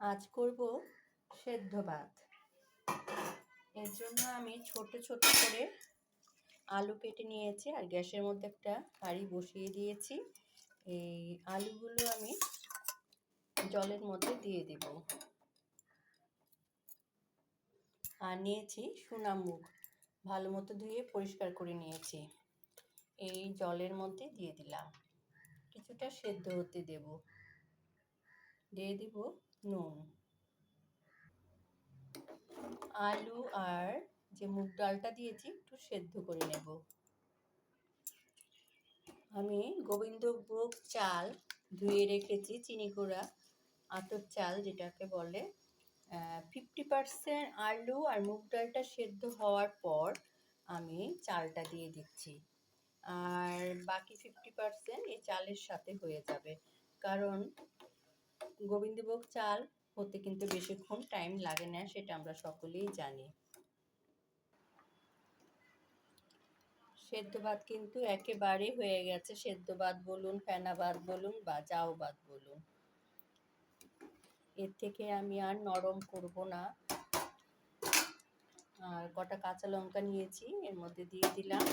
আজ করব সেদ্ধ ভাত। এর জন্য আমি ছোট ছোট করে আলু কেটে নিয়েছি আর গ্যাসের মধ্যে একটা হাঁড়ি বসিয়ে দিয়েছি। এই আলুগুলো আমি জলের মধ্যে দিয়ে দেব। আর নিয়েছি সোনা মুগ, ভালো মতো ধুয়ে পরিষ্কার করে নিয়েছি। এই জলের মধ্যে দিয়ে দিলাম, কিছুটা সেদ্ধ হতে দেব। দিয়ে দিব নুন। আলু আর যে মুগ ডালটা দিয়েছি একটু সেদ্ধ করে নেব। আমি গোবিন্দভোগ চাল ধুয়ে রেখেছি, চিনি গুঁড়া আতপ চাল যেটাকে বলে। 50% আলু আর মুগ ডালটা সেদ্ধ হওয়ার পর আমি চালটা দিয়ে দিচ্ছি, আর বাকি 50% এই চালের সাথে হয়ে যাবে, কারণ গোবিন্দভোগ চাল হতে কিন্তু বেশিক্ষণ টাইম লাগে না, সেটা আমরা সকলেই জানি। সেদ্ধ ভাত কিন্তু একেবারে হয়ে গেছে। সেদ্ধ ভাত বলুন, ফেনা ভাত বলুন বা জাউ ভাত বলুন, এর থেকে আমি আর নরম করব না। আর কটা কাঁচা লঙ্কা নিয়েছি, এর মধ্যে দিয়ে দিলাম।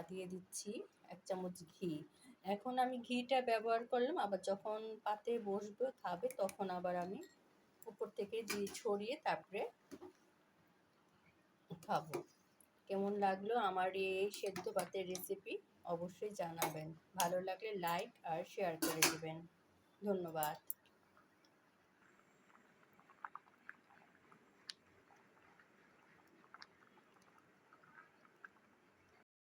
দিয়ে দিচ্ছি 1 চামচ ঘি। এখন আমি ঘিটা ব্যবহার করলাম, আবার যখন পাতে বসবো খাবে তখন আবার আমি উপর থেকে ঘি ছড়িয়ে তারপরে খাবো। কেমন লাগলো আমার এই সেদ্ধ ভাতের রেসিপি অবশ্যই জানাবেন। ভালো লাগলে লাইক আর শেয়ার করে দেবেন। ধন্যবাদ।